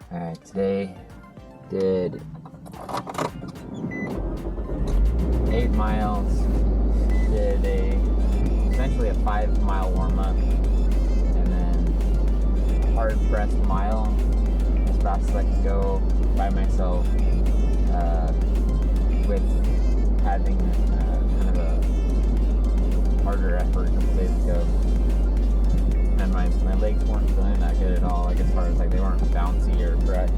Alright, today did 8 miles, did essentially a 5-mile warm-up, and then a hard press mile as fast as I could go by myself, with having kind of a harder effort a couple days ago. And my legs weren't feeling that good at all, like as far as like they weren't bouncy or correct.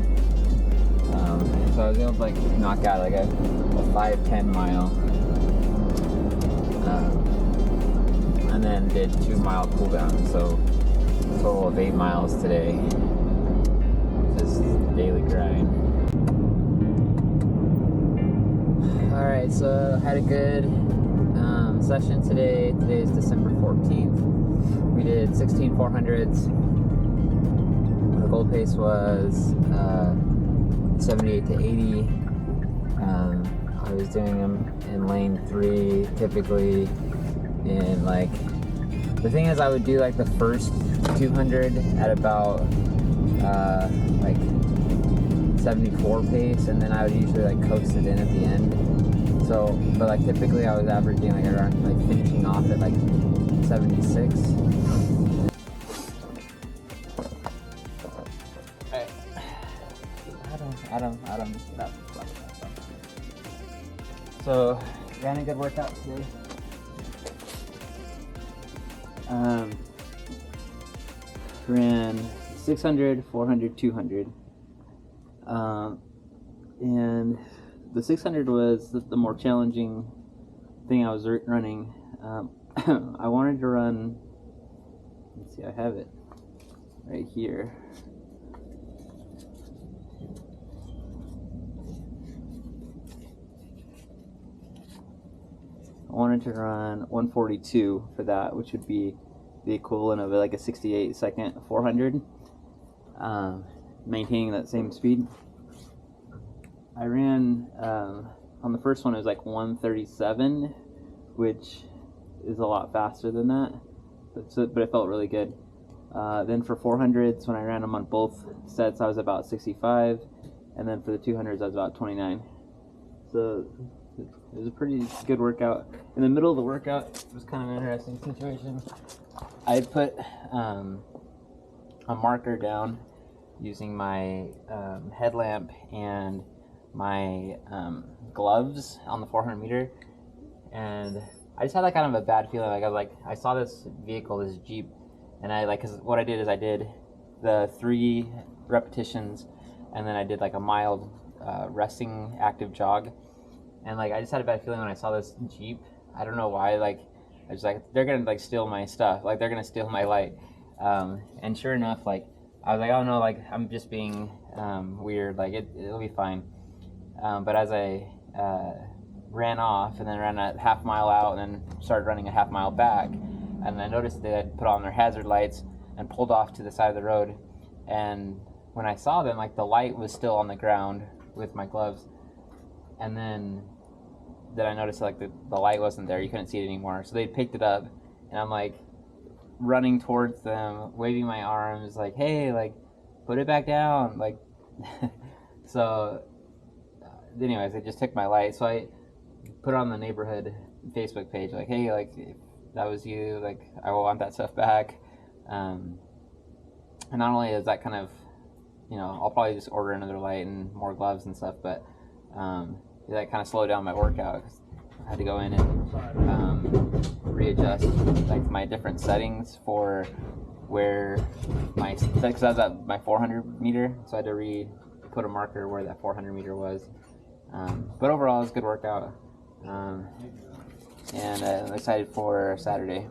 So I was able to like knock out like a 5-10 mile, and then did 2-mile cool down. So a total of 8 miles today. Just daily grind. All right, so I had a good session today. Today is December 14th. We did 16 400s. The goal pace was 78 to 80. I was doing them in lane 3 typically. And like, the thing is, I would do like the first 200 at about like 74 pace, and then I would usually like coast it in at the end. So, but like typically I was averaging like around, like finishing off at like 76. Adam, stop. So, ran a good workout today. Ran 600, 400, 200. And the 600 was the more challenging thing I was running. I wanted to run, let's see, I have it right here. I wanted to run 142 for that, which would be the equivalent of like a 68-second 400, maintaining that same speed. I ran, on the first one it was like 137, which is a lot faster than that, but it felt really good. Then for 400s, when I ran them on both sets, I was about 65, and then for the 200s I was about 29. So it was a pretty good workout. In the middle of the workout, it was kind of an interesting situation. I put a marker down using my headlamp and my gloves on the 400 meter, and I just had like kind of a bad feeling. Like I saw this vehicle, this Jeep, and cause what I did is I did the 3 repetitions, and then I did like a mild resting active jog. And like I just had a bad feeling when I saw this Jeep. I don't know why. Like I was like, they're gonna like steal my stuff. Like they're gonna steal my light. And sure enough, like I was like, oh no, like I'm just being weird. Like it'll be fine. But as I ran off and then ran a half mile out and then started running a half mile back, and I noticed they had put on their hazard lights and pulled off to the side of the road. And when I saw them, like the light was still on the ground with my gloves. And then I noticed like the light wasn't there. You couldn't see it anymore. So they picked it up, and I'm like running towards them, waving my arms like, hey, like put it back down. Like, so anyways, they just took my light. So I put it on the neighborhood Facebook page, like, hey, like if that was you, like I want that stuff back. And not only is that kind of, you know, I'll probably just order another light and more gloves and stuff, but that kind of slowed down my workout. I had to go in and readjust like my different settings for where my, because I was at my 400 meter, so I had to put a marker where that 400 meter was. But overall, it was a good workout, and I'm excited for Saturday.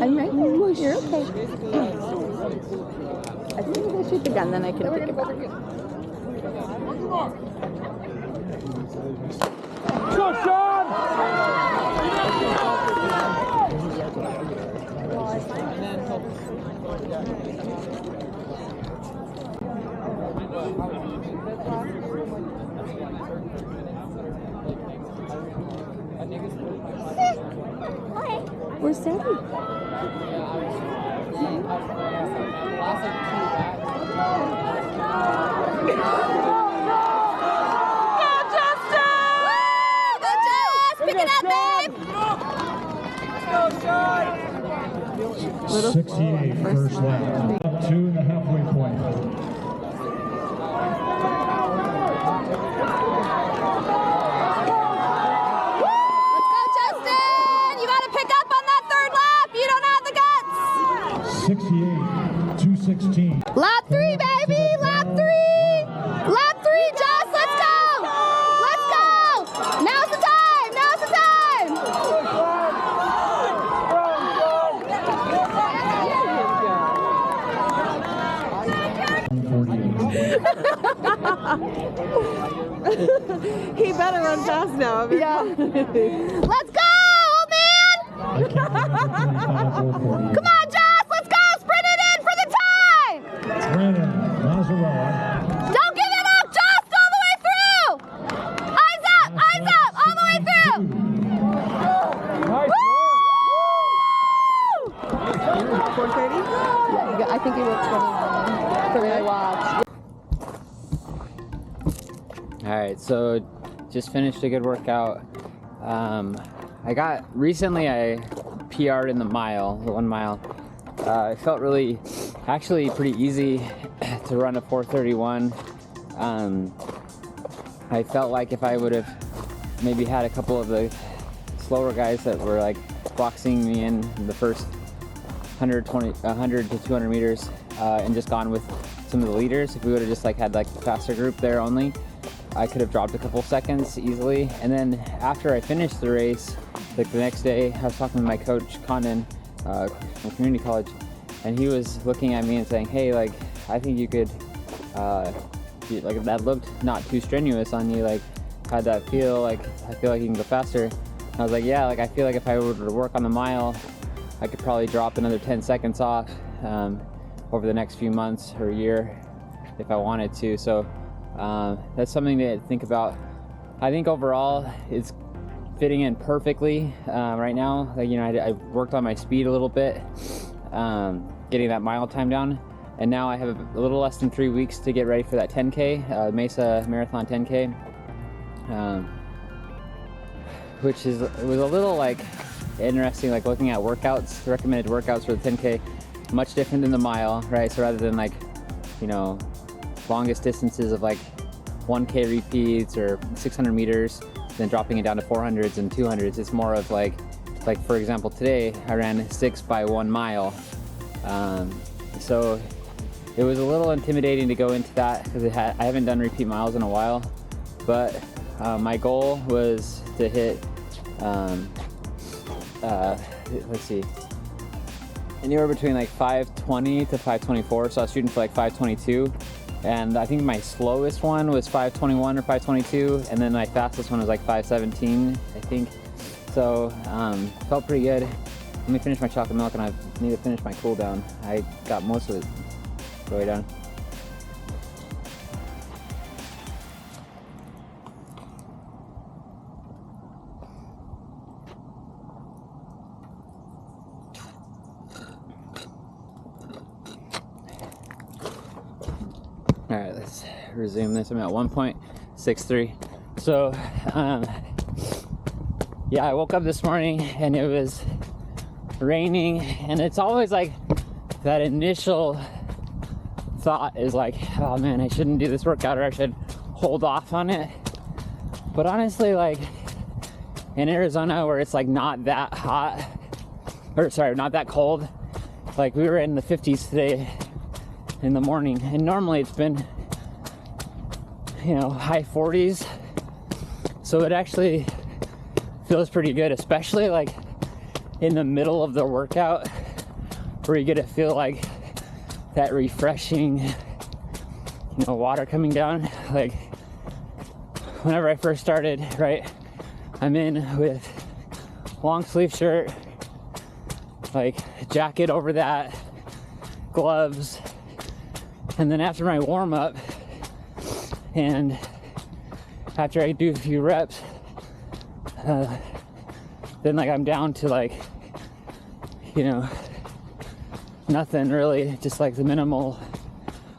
I'm right here. You're okay. I think I'm going to shoot the gun, then I can pick it back. Go, Sean! Okay. Where's Sammy? Pick it up, babe! 68 first lap. 2 and a halfway point. Let's go, Justin! You gotta pick up on that third lap! You don't have the guts! 68, 216. Lap 3, baby! Lap 3! Lap 3, Jess! Let's go! Let's go! Now's the time! Now's the time! He better run fast now. Yeah. Let's go, old man! I can't remember 25 or 40. Come on, Jess! Let's go! Sprint it in for the time! Brandon Mazzarella. Don't give it up, Jess! All the way through! Eyes up! Eyes up! All the way through! Nice Woo! 4:30? Yeah, I think he went 21 from what I watched. Alright, so just finished a good workout. Recently I PR'd in the 1 mile. It felt actually pretty easy to run a 4:31. I felt like if I would have maybe had a couple of the slower guys that were like boxing me in the first 100 to 200 meters and just gone with some of the leaders, if we would have just like had like the faster group there only, I could have dropped a couple seconds easily. And then after I finished the race, like the next day, I was talking to my coach, Condon, from community college, and he was looking at me and saying, hey, like, I think you could, like, that looked not too strenuous on you, like, how'd that feel? Like, I feel like you can go faster. And I was like, yeah, like, I feel like if I were to work on the mile, I could probably drop another 10 seconds off over the next few months or year if I wanted to. So that's something to think about. I think overall it's fitting in perfectly right now. Like, you know, I worked on my speed a little bit, getting that mile time down, and now I have a little less than 3 weeks to get ready for that 10K, Mesa Marathon 10K, which was a little like interesting, like looking at workouts, recommended workouts for the 10K, much different than the mile, right? So rather than like, you know, longest distances of like 1K repeats or 600 meters, then dropping it down to 400s and 200s, it's more of like for example, today I ran 6 by 1 mile. So it was a little intimidating to go into that because I haven't done repeat miles in a while, but my goal was to hit, let's see, anywhere between like 520 to 524. So I was shooting for like 522. And I think my slowest one was 521 or 522, and then my fastest one was like 517, I think. So felt pretty good. Let me finish my chocolate milk, and I need to finish my cool down. I got most of it way done. All right, let's resume this. I'm at 1.63. So, yeah, I woke up this morning and it was raining, and it's always like that initial thought is like, oh man, I shouldn't do this workout, or I should hold off on it. But honestly, like in Arizona where it's like not that hot, or sorry, not that cold, like we were in the 50s today in the morning, and normally it's been, you know, high 40s, so it actually feels pretty good, especially like in the middle of the workout where you get to feel like that refreshing, you know, water coming down. Like whenever I first started, right, I'm in with long sleeve shirt, like jacket over that, gloves, and then after my warm up and after I do a few reps, then like I'm down to like you know, nothing really, just like the minimal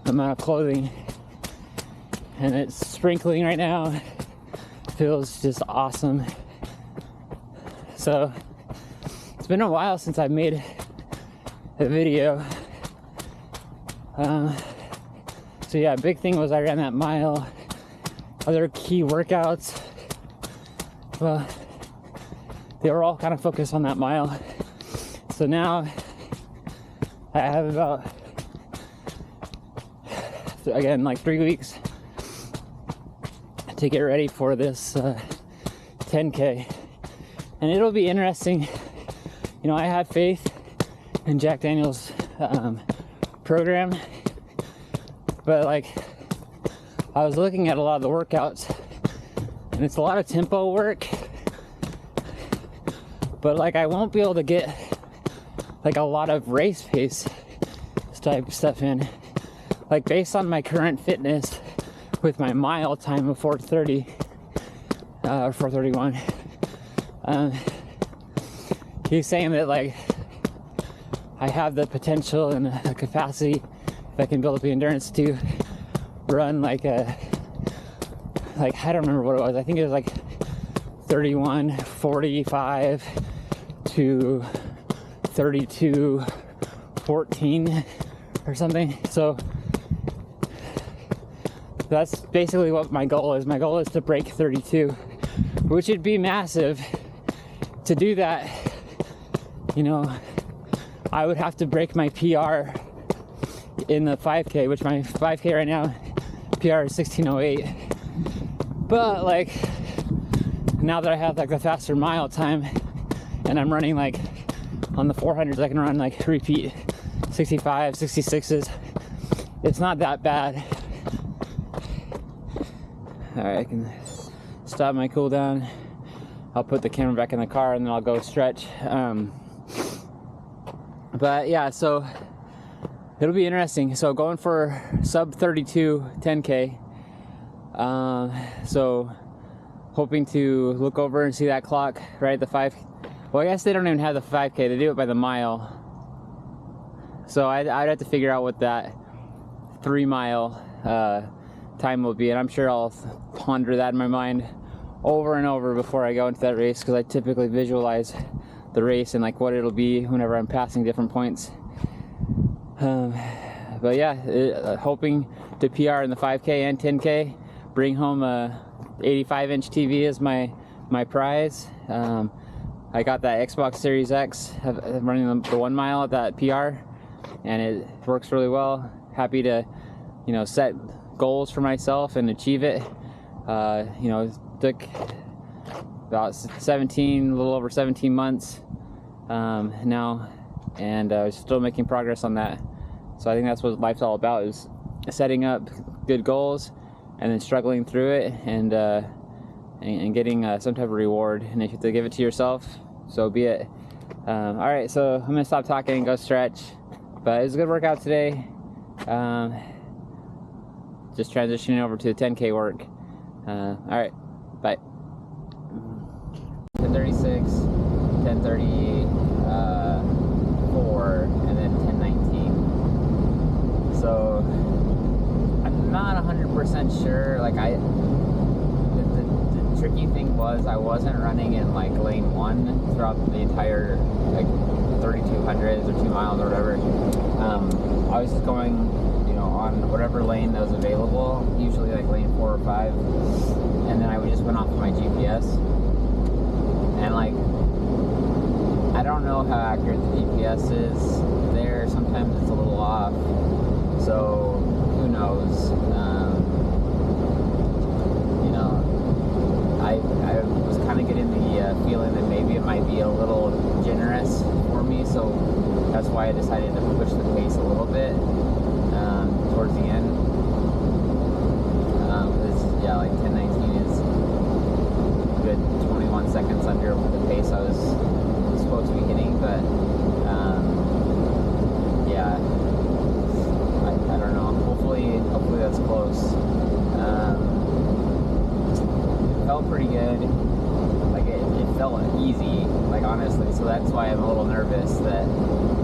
amount of clothing. And it's sprinkling right now. Feels just awesome. So it's been a while since I made a video. So yeah, big thing was I ran that mile. Other key workouts, well, they were all kind of focused on that mile. So now I have about, again, like 3 weeks to get ready for this 10K. And it'll be interesting. You know, I have faith in Jack Daniel's program, but like I was looking at a lot of the workouts and it's a lot of tempo work, but like I won't be able to get like a lot of race pace type stuff in. Like based on my current fitness with my mile time of 4:30 or 4:31, he's saying that like I have the potential and the capacity, if I can build up the endurance, to run like a, like I don't remember what it was. I think it was like 31:45 to 32:14 or something. So that's basically what my goal is. My goal is to break 32, which would be massive. To do that, you know, I would have to break my PR in the 5K, which my 5K right now, PR is 16:08. But like, now that I have like the faster mile time and I'm running like on the 400s, I can run like repeat 65, 66s. It's not that bad. All right, I can stop my cool down. I'll put the camera back in the car and then I'll go stretch. But yeah, so it'll be interesting. So going for sub 32 10K. So hoping to look over and see that clock right at the 5. Well, I guess they don't even have the 5K. They do it by the mile. So I'd have to figure out what that 3 mile time will be, and I'm sure I'll ponder that in my mind over and over before I go into that race, because I typically visualize the race and like what it'll be whenever I'm passing different points. But yeah, hoping to PR in the 5K and 10K, bring home a 85-inch TV as my prize. I got that Xbox Series X, running the 1 mile at that PR, and it works really well. Happy to, you know, set goals for myself and achieve it. You know, it took about 17, a little over 17 months now, and I was still making progress on that. So I think that's what life's all about, is setting up good goals and then struggling through it and getting some type of reward. And if you have to give it to yourself, so be it. All right, so I'm gonna stop talking and go stretch. But it was a good workout today. Just transitioning over to the 10K work. All right, bye. 10:36, 10:34, and then 10:19. So I'm not 100% sure. Like the tricky thing was I wasn't running in like lane 1 throughout the entire like 3200s or 2 miles or whatever. I was just going, you know, on whatever lane that was available, usually like lane 4 or 5, and then I would just went off of my GPS. And like, I don't know how accurate the GPS is there. Sometimes it's a little off, so who knows. You know, I was kind of getting the feeling that maybe it might be a little generous for me, so that's why I decided to push the pace a little bit towards the end. Yeah, like 10:19 is a good 21 seconds under the pace I was supposed to be hitting, but yeah, I don't know. Hopefully that's close. It felt pretty good. Like it felt easy. Like honestly. So that's why I'm a little nervous that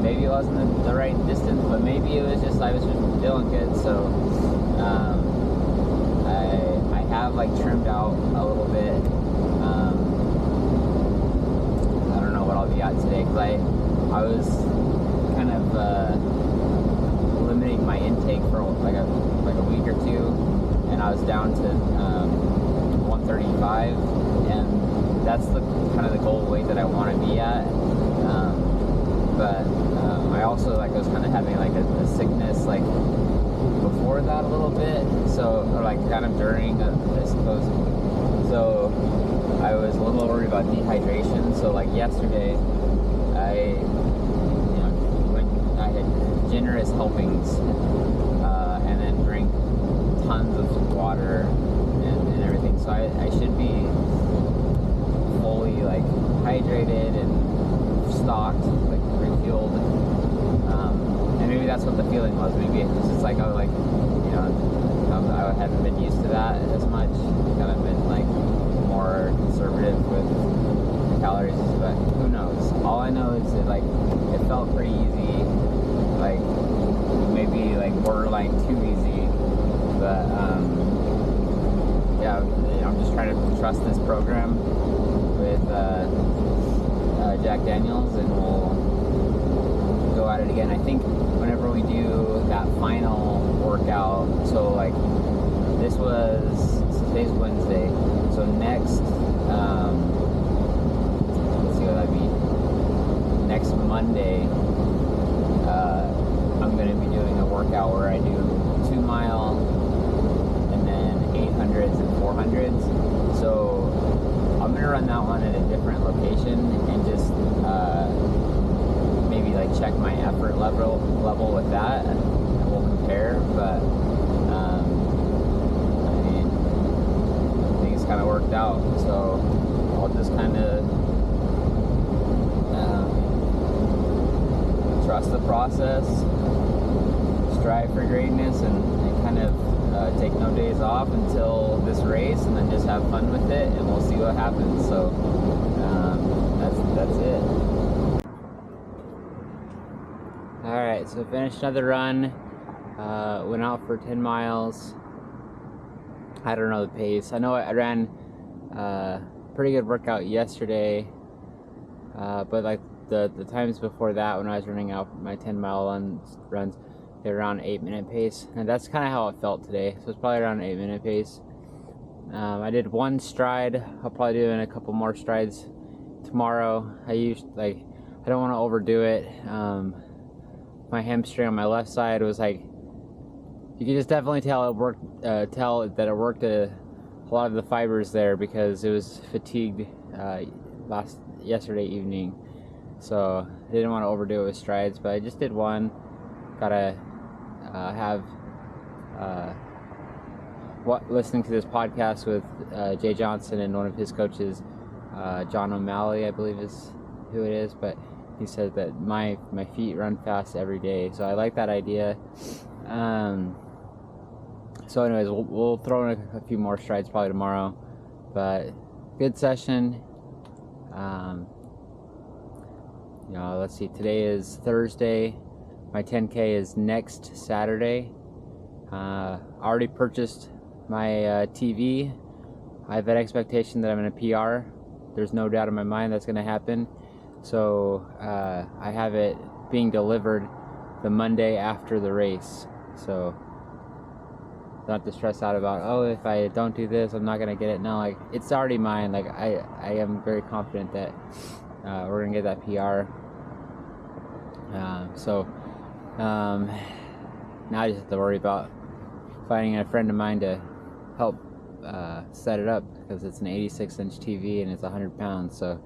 maybe it wasn't the right distance, but maybe it was just I was just feeling good. So I have like trimmed out a little bit. I don't know what I'll be at today because I was kind of limiting my intake for like a week or two, and I was down to 135, and that's the kind of the goal weight that I want to be at. But I also like was kind of having like a sickness like before that a little bit, so or like kind of during I suppose. So I was a little worried about dehydration. So like yesterday, I had generous helpings, and then drank tons of water and everything. So I should be fully like hydrated and stocked, like refueled. And maybe that's what the feeling was. Maybe it was just like I was like, I haven't been used to that as much. Kind of been like more conservative with the calories, but who knows? All I know is that like it felt pretty easy, like maybe like borderline too easy, but yeah, I'm just trying to trust this program with Jack Daniels, and we'll go at it again. I think whenever we do that final workout, so like today's Wednesday, so next let's see what that'd be, next Monday I'm going to be doing a workout where I do 2 mile and then 800s and 400s. So I'm going to run that one at a different location and just maybe like check my effort level with that, and we'll compare. But I mean, things kind of worked out, so I'll just kind of trust the process, strive for greatness, and kind of take no days off until this race, and then just have fun with it, and we'll see what happens. So that's it. Alright, so finished another run, went out for 10 miles. I don't know the pace. I know I ran pretty good workout yesterday, but like the times before that, when I was running out my 10-mile runs, they were around 8-minute pace, and that's kind of how it felt today. So it's probably around 8-minute pace. I did one stride. I'll probably do a couple more strides tomorrow. I don't want to overdo it. My hamstring on my left side was like, you can just definitely tell it worked. Tell that it worked a lot of the fibers there because it was fatigued yesterday evening. So I didn't want to overdo it with strides, but I just did one. Gotta have listening to this podcast with Jay Johnson and one of his coaches, John O'Malley, I believe is who it is, but he said that my feet run fast every day, so I like that idea. So anyways, we'll throw in a few more strides probably tomorrow, but good session. Let's see, today is Thursday. My 10K is next Saturday. I already purchased my TV. I have an expectation that I'm going to PR. There's no doubt in my mind that's going to happen. So I have it being delivered the Monday after the race. So don't have to stress out about, oh, if I don't do this, I'm not going to get it. No, like, it's already mine. Like, I am very confident that we're going to get that PR. Now I just have to worry about finding a friend of mine to help set it up, because it's an 86-inch TV and it's 100 pounds. So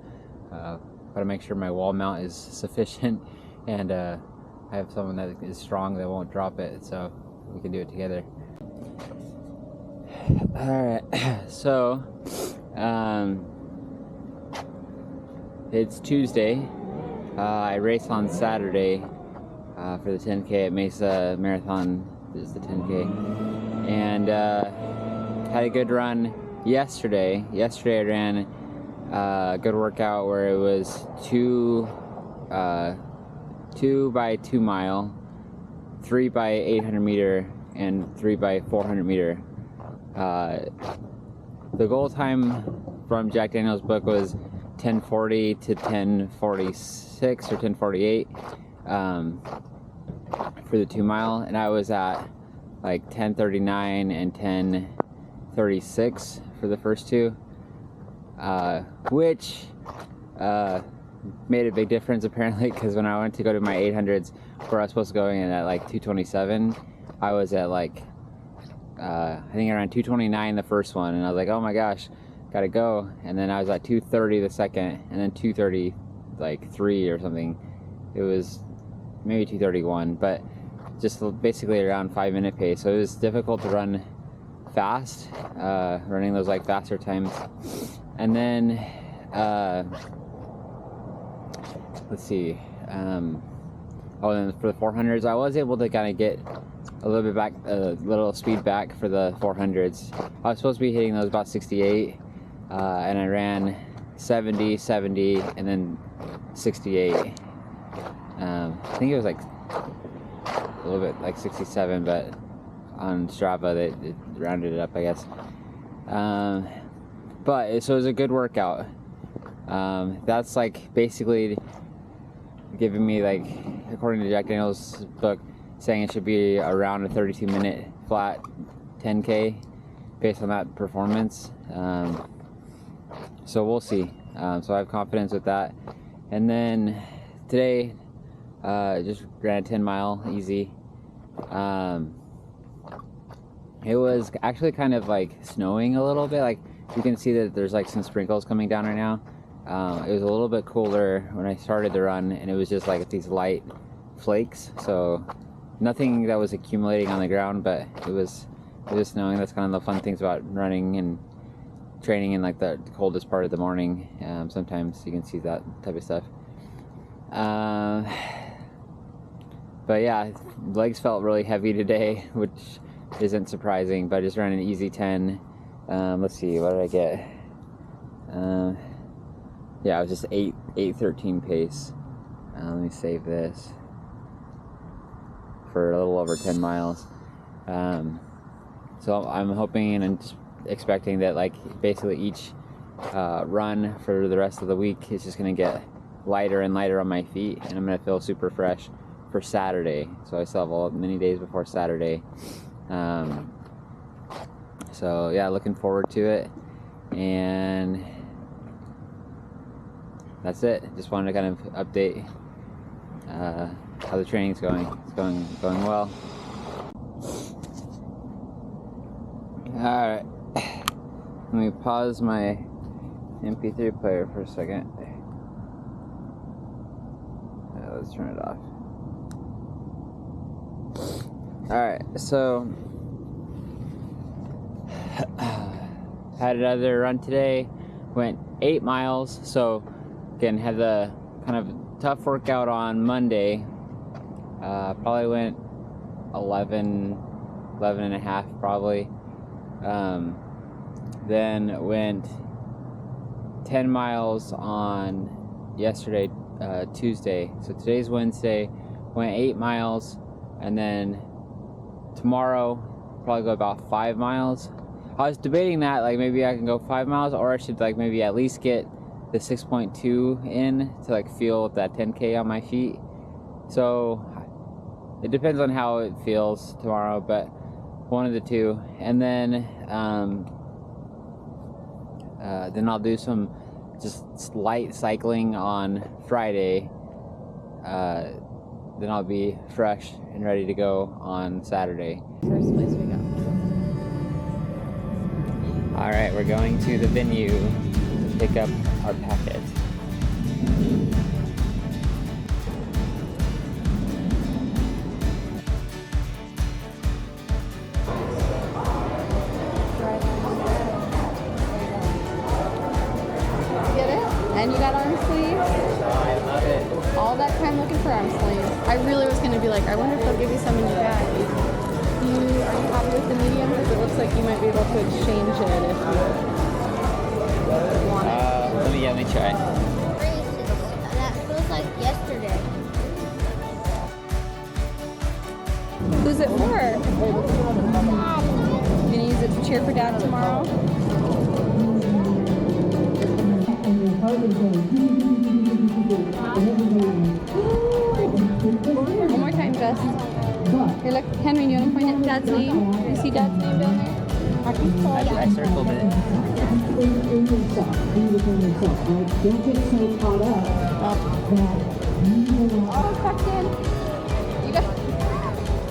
gotta make sure my wall mount is sufficient, and I have someone that is strong that won't drop it, so we can do it together. Alright, so it's Tuesday. I race on Saturday for the 10K at Mesa Marathon. Is the 10K, and had a good run yesterday. Yesterday I ran good workout where it was 2 by 2 mile, 3 by 800 meter, and 3 by 400 meter. The goal time from Jack Daniel's book was 10:40 to 10:46 or 10:48 for the 2 mile, and I was at like 10:39 and 10:36 for the first two, which made a big difference apparently, because when I went to go to my 800s where I was supposed to go in at like 2:27, I was at like I think around 2:29 the first one, and I was like, oh my gosh, gotta go. And then I was at 2:30 the second, and then 2:30 like 3 or something. It was maybe 2:31, but just basically around 5-minute pace. So it was difficult to run fast, running those like faster times. And then let's see, and then for the 400s I was able to kind of get a little bit back, a little speed back for the 400s. I was supposed to be hitting those about 68, and I ran 70, 70, and then 68. I think it was like a little bit like 67, but on Strava it rounded it up, I guess. But so it was a good workout. That's like basically giving me, like, according to Jack Daniel's book, saying it should be around a 32-minute flat 10K based on that performance. So we'll see. So I have confidence with that. And then today, just ran a 10-mile easy. It was actually kind of like snowing a little bit. Like you can see that there's like some sprinkles coming down right now. It was a little bit cooler when I started the run, and it was just like these light flakes. So nothing that was accumulating on the ground, but it was just snowing. That's kind of the fun things about running and training in like the coldest part of the morning. Sometimes you can see that type of stuff. But yeah, legs felt really heavy today, which isn't surprising, but I just ran an easy 10. Let's see, what did I get? Yeah, it was just 8:13 pace. Let me save this for a little over 10 miles. So I'm hoping and just expecting that, like, basically each run for the rest of the week is just gonna get lighter and lighter on my feet, and I'm gonna feel super fresh for Saturday. So I still have many days before Saturday. So yeah, looking forward to it, and that's it. Just wanted to kind of update how the training's going. It's going well. All right, let me pause my MP3 player for a second. Let's turn it off. Alright, so had another run today, went 8 miles. So again, had the kind of tough workout on Monday. Probably went 11 and a half probably. Then went 10 miles on yesterday, Tuesday. So today's Wednesday, went 8 miles, and then tomorrow probably go about 5 miles. I was debating that, like, maybe I can go 5 miles, or I should like maybe at least get the 6.2 in to like feel that 10K on my feet. So it depends on how it feels tomorrow, but one of the two. And then I'll do some just light cycling on Friday. Then I'll be fresh and ready to go on Saturday. First place we go. All right, we're going to the venue to pick up our packet. Get it? And you got arm sleeves? I love it. All that time looking for arm sleeves. I really was going to be like, I wonder if they'll give you some in your bag. Are you happy with the medium? Because it looks like you might be able to exchange it if you want it. The Let me try. That feels like yesterday. Who's it for? You gonna use it to cheer for Dad tomorrow? One more time, Jess. Here, look, Henry, you want to point at Dad's name? Do you see Dad's name down there? I circled it. Don't get so caught up that Oh, tucked in. You got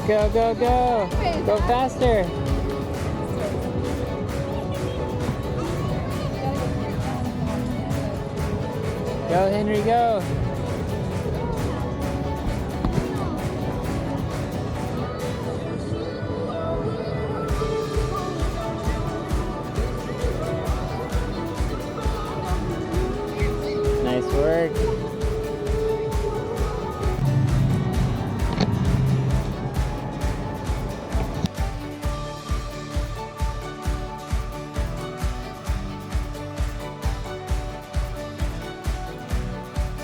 Go, go, go! Go faster! Go, Henry, go! Nice work.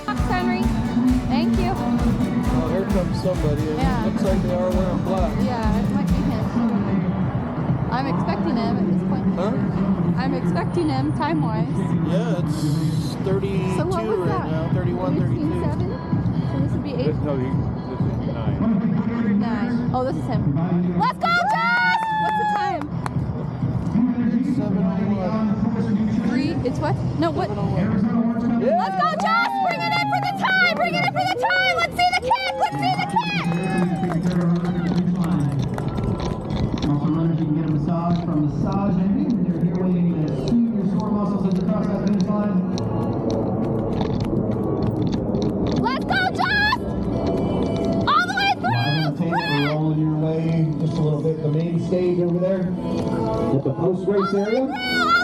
Henry. Thank you. Oh, here comes somebody. It Yeah. looks like they are wearing black. Yeah, it might be him. I'm expecting him at this point. Huh? I'm expecting him time-wise. Yeah, it's 32 So what was right that? now, 31, 32. 7? So this would be 8? No, this is 9. 9. Oh, this is him. Let's go, Josh! What's the time? It's 7:01. 3? It's what? No, what? Yeah. Let's go, Josh! Bring it in for the time! Bring it in for the time! Let's see the kick! Let's see the kick! also runners, you can get a massage from Massage Envy. They're here waiting to soothe your sore muscles as you cross that finish line. Let's go, Josh! All the way through! We're rolling your way just a little bit. The main stage over there at the post-race area. All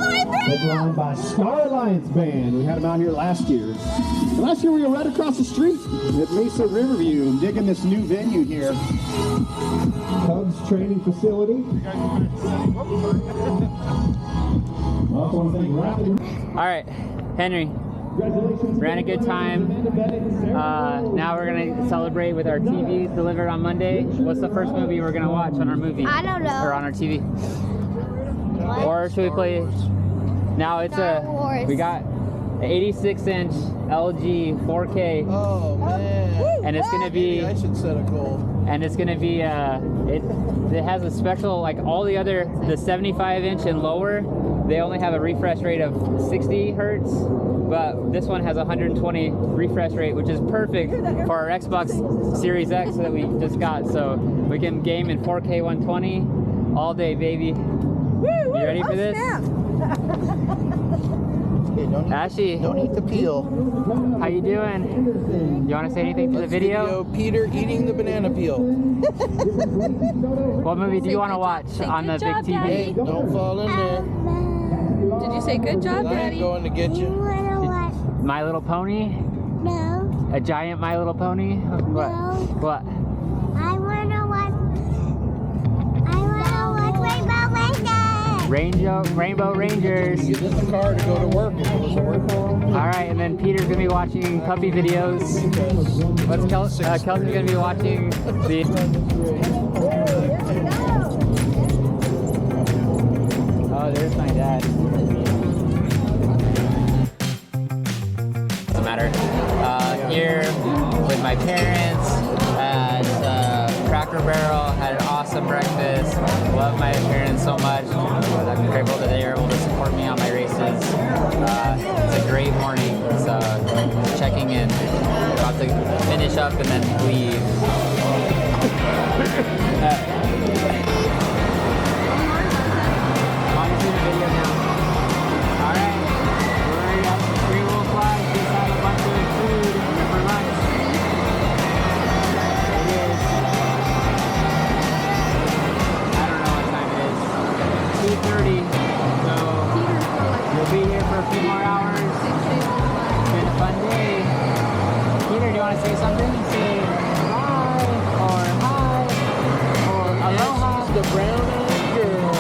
the way through! Headlined by Star Alliance Band. We had them out here last year. And last year we were right across the street at Mesa Riverview and digging this new venue here. Cubs training facility. Also want to thank Rapid. All right, Henry, Congratulations. ran a good time. Now we're gonna celebrate with our TV delivered on Monday. What's the first movie we're gonna watch on our movie? I don't know. Or on our TV? Or should we play? Now it's Star Wars. we got an 86-inch LG 4K, Oh, man. and it's gonna be. Maybe I should set a goal. And it's gonna be it has a special, like all the other, the 75-inch and lower, they only have a refresh rate of 60 hertz, but this one has 120 refresh rate, which is perfect for our Xbox Series X that we just got. So we can game in 4K 120 all day, baby. You ready for this? Okay, Ashley, don't eat the peel. how you doing? You want to say anything to the video? Peter eating the banana peel. What movie do you want to watch on the big TV? Hey, don't fall in there. Did you say good job, I ain't Daddy? going to get you. My Little Pony? No, A giant My Little Pony? What? No. What? I wanna watch Rainbow Rangers. Get in the car to go to work. It was a work. All right, and then Peter's gonna be watching puppy videos. What's Kelsey's gonna be watching the. Oh, there's my dad. Doesn't matter. Here with my parents at Cracker Barrel, had an awesome breakfast. Love my parents so much. I'm grateful that they were able to support me on my races. It's a great morning, so checking in. About to finish up and then leave. Obviously the video now. Alright, we're ready up to Three Wolf Lodge. Just had a bunch of food for lunch. It is. I don't know what time it is. 2:30. So we'll be here for a few more hours. It's been a fun day. Peter, do you want to say something? Say hi or hi or aloha. She's the brown-eyed girl.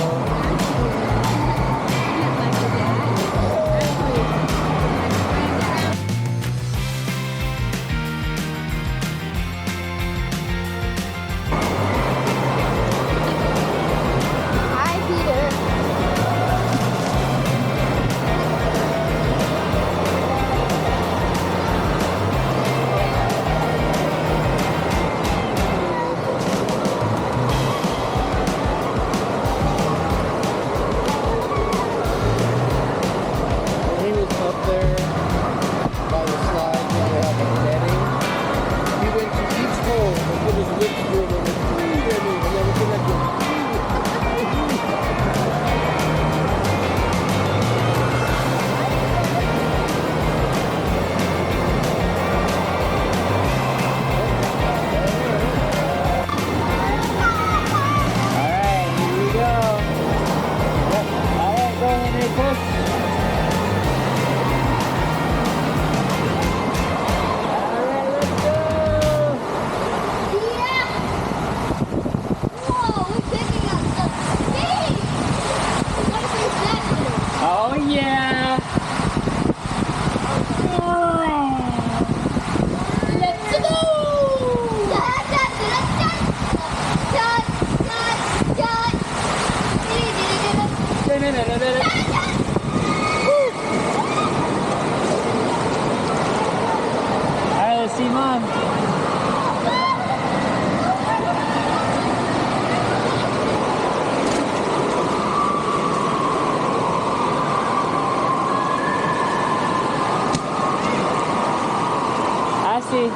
see.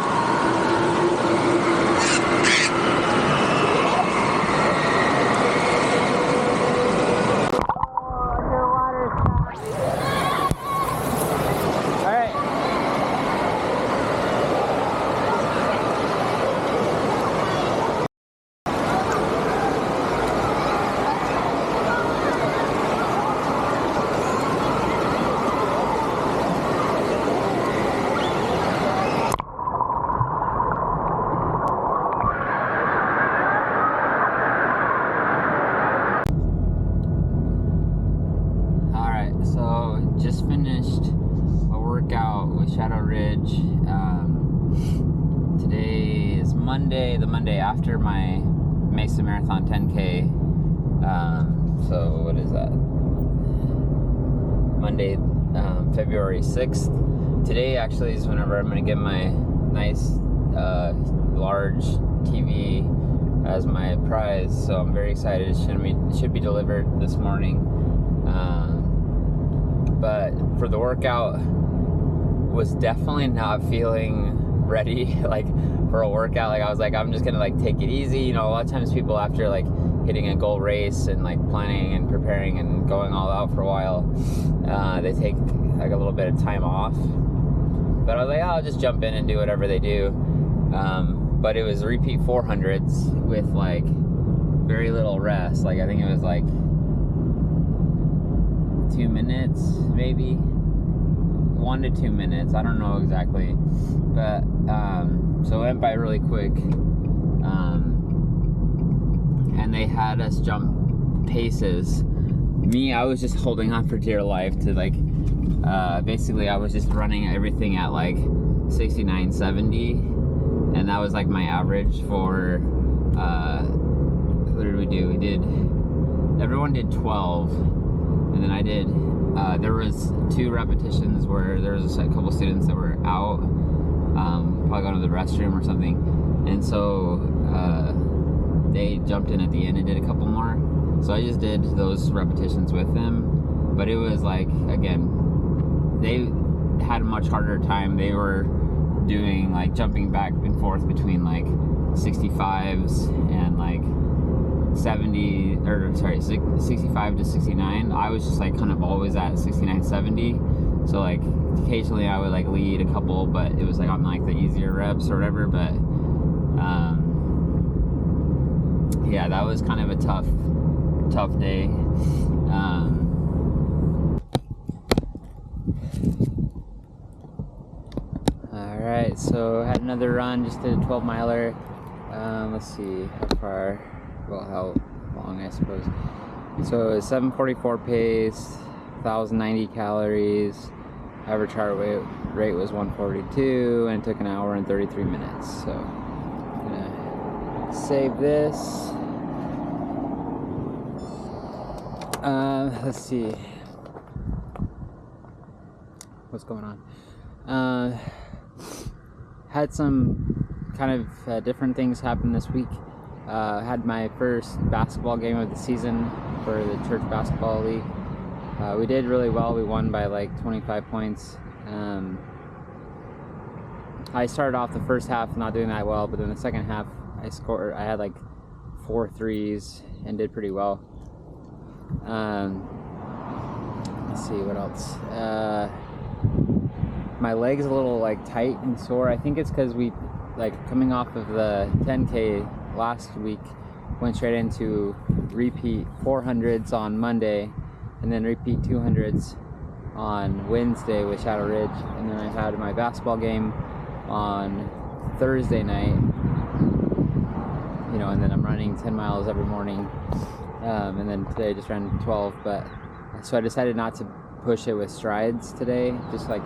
So just finished a workout with Shadow Ridge. Today is Monday, the Monday after my Mesa Marathon 10K. So what is that? Monday, February 6th. Today actually is whenever I'm going to get my nice large TV as my prize. So I'm very excited. It should be delivered this morning. But for the workout, was definitely not feeling ready like for a workout. Like I was like, I'm just gonna like take it easy. You know, a lot of times people after like hitting a goal race and like planning and preparing and going all out for a while, they take like a little bit of time off. But I was like, oh, I'll just jump in and do whatever they do. But it was repeat 400s with like very little rest. Like I think it was like 2 minutes, maybe 1 to 2 minutes. I don't know exactly, but so it went by really quick. And they had us jump paces. Me, I was just holding on for dear life to like. Basically, I was just running everything at like 69, 70, and that was like my average for. What did we do? Everyone did 12. And then I did, there was 2 repetitions where there was a couple students that were out, probably going to the restroom or something. And so they jumped in at the end and did a couple more. So I just did those repetitions with them. But it was like, again, they had a much harder time. They were doing like jumping back and forth between like 65s and like 65 to 69. I was just like kind of always at 69, 70. So like occasionally I would like lead a couple, but it was like on like the easier reps or whatever. But yeah, that was kind of a tough day. All right, so had another run, just did a 12 miler. Let's see how far. Well, how long, I suppose. So it's 7:44 pace, 1,090 calories. Average heart rate was 142, and it took an hour and 33 minutes. So I'm gonna save this. Let's see. What's going on? Had some kind of different things happen this week. Had my first basketball game of the season for the church basketball league. We did really well. We won by like 25 points. I started off the first half not doing that well, but then the second half I had like 4 threes and did pretty well. Let's see what else. My leg's a little like tight and sore. I think it's because we like coming off of the 10K last week, went straight into repeat 400s on Monday, and then repeat 200s on Wednesday with Shadow Ridge, and then I had my basketball game on Thursday night, you know, and then I'm running 10 miles every morning, and then today I just ran 12, but so I decided not to push it with strides today, just like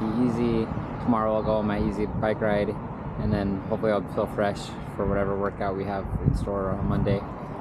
be easy. Tomorrow I'll go on my easy bike ride, and then hopefully I'll feel fresh for whatever workout we have in store on Monday.